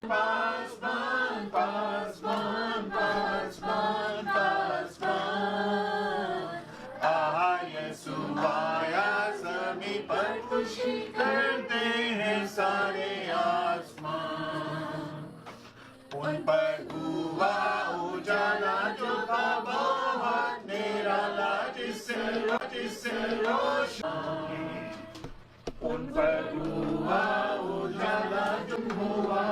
پاسبان پاسبان پاسبان پاسبان آہا یسوع آیا زمین پر خوشی کرتے ہیں سارے آسمان ان پر ہوا اجالا جو تھا بہت نرالا جس سے روشن ان پر ہوا اجالا جو ہوا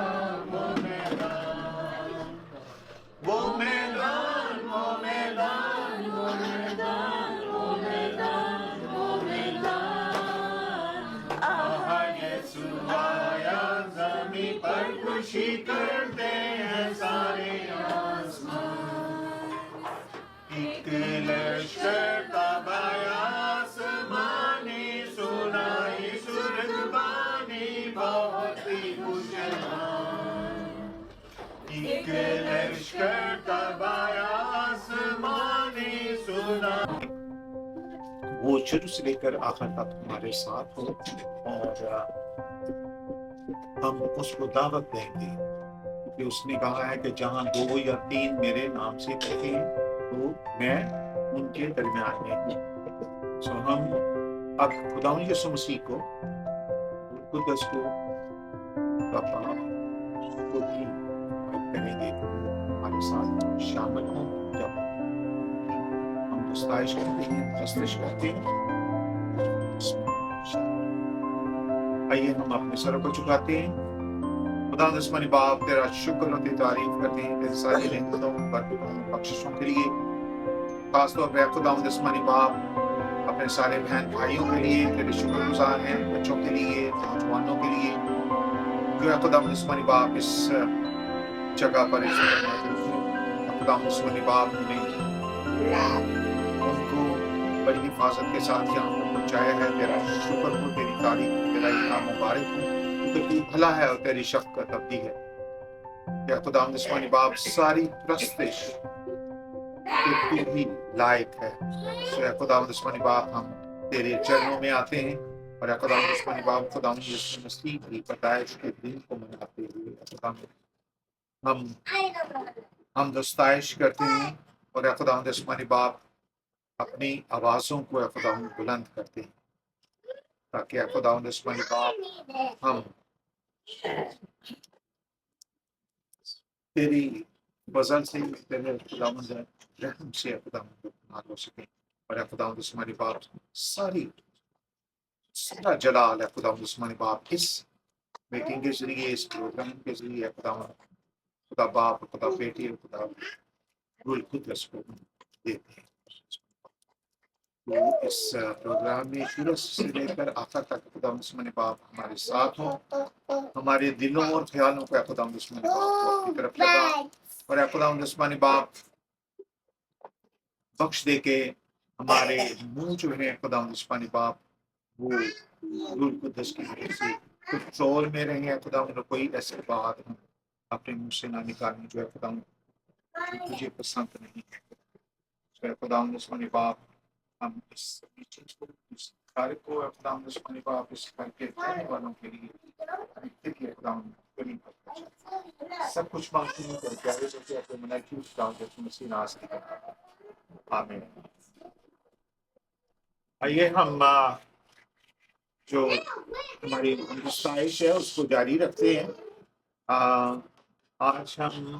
وہ میدان وہ میدان وہ میدان وہ میدان وہ میدان وہ میدان آہا یسوع آیا زمین پر خوشی کرتے ہیں سارے آسمان ایک لشکر تب آیا آسمانی سنائی سرگبانی بہت ہی خوشحال ایک لشکر تب آیا آسمانی سنائی وہ شروع سے لے کر آخر تک ہمارے ساتھ ہو اور ہم اس کو دعوت دیں گے کیونکہ اس نے کہا ہے کہ جہاں 2 یا 3 میرے نام سے کہیں تو میں ان کے درمیان میں ہوں سو ہم اب خدا یسوع مسیح کو قدس کو باپ کو بھی کریں گے ہمارے ساتھ شامل ہوں جب ہم ستائش کرتے ہیں پرستش کرتے ہیں آئیے ہم اپنے سروں کو جھکاتے ہیں خدا آسمانی باپ تیرا شکر اور تیری تعریف کرتے ہیں تیری ساری نعمتوں برکتوں بخششوں کے لیے خاص طور پہ خدا آسمانی باپ اپنے سارے بہن بھائیوں کے لیے تیرے شکر گزار ہیں بچوں کے لیے نوجوانوں کے لیے جو ہے خدا آسمانی باپ اس جگہ پر خدا آسمانی باپ نے ان کو بڑی حفاظت کے ساتھ یہاں پر پہنچایا ہے تیرا شکر ہو تیری تعریف تیرا نام مبارک ہو کیونکہ تو بھلا ہے اور تیری شفقت ابدی ہے یا خدا آسمانی باپ ساری پرستش کہ تو ہی لائق ہے سو اے خدا آسمانی باپ ہم تیرے چرنوں میں آتے ہیں اور اے خدا آسمانی باپ خدا یسوع مسیح کی پیدائش کے دن کو مناتے ہوئے ہم دستائش کرتے ہیں اور اے خدا آسمانی باپ اپنی آوازوں کو اے خدا بلند کرتے ہیں تاکہ اے خدا آسمانی باپ ہم تیری فضل سے تیرے خدا رحم سے اے خدا نال ہو سکیں اور اے خدا آسمانی باپ سارا جلال اے خدا آسمانی باپ اس میٹنگ کے ذریعے اس پروگرام کے ذریعے خدا باپ خدا بیٹی خدا روح القدس کو دیتے ہیں اس پروگرام میں شروع سے لے کر آخر تک خدا آسمانی باپ ہمارے ساتھ ہوں ہمارے دلوں اور خیالوں کو خدا آسمانی باپ کو اپنی طرف لگا اور خدا آسمانی باپ بخش دے کے ہمارے منہ جو ہے خدا آسمانی باپ وہ روح القدس کی وجہ سے کنٹرول میں رہیں خدا کوئی ایسے بات اپنے منہ سے نہ نکالیں جو ہے خدا تجھے پسند نہیں ہے خدا آسمانی باپ ہم اس چیز کو اس کار کو خدا آسمانی باپ اس کر کے رہنے والوں کے لیے خدا سب کچھ مانگتے ہیں کر پیارے بچے اپنے مناکی خدا مسیح ناز کی آمین آئیے ہم جو ہماری ستائش ہے اس کو جاری رکھتے ہیں آج ہم